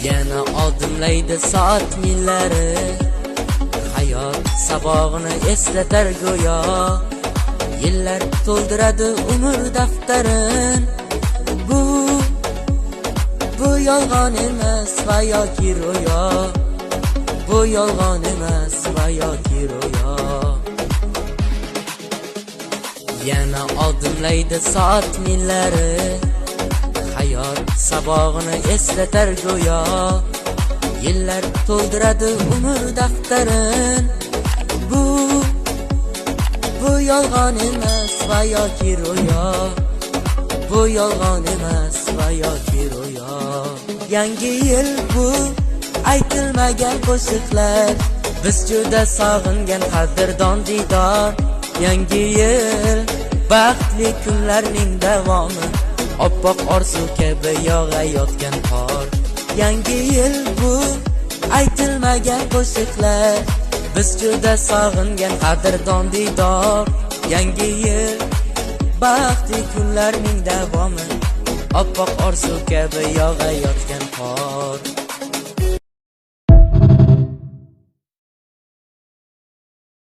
Yana odimlaydi soat millari, hayot sabog'ini eslatar go'yo. Yillar to'ldiradi umr daftarin. Bu yolg'on emas va yoki ro'yo. Bu yolg'on emas va yoki ro'yo. Yana odimlaydi soat millari, hayot sabog'ini eslatar go'yo. Yillar to'ldiradi umr daftarin. Bu yolg'on emas va yoki ro'yo. Bu yolg'on emas va yoki ro'yo. Yangi yil bu aytilmagan qo'shiqlar, biz juda sog'ingan qadrdon diydor. Yangi yil baxtli kunlarning davomi, oppoq orzu kabi yog'ayotgan qor. Yangi yil bu aytilmagan qo'shiqlar, biz juda sog'ingan qadrdon diydor. Yangi yil baxtli kunlarning davomi, oppoq orzu kabi yog'ayotgan qor.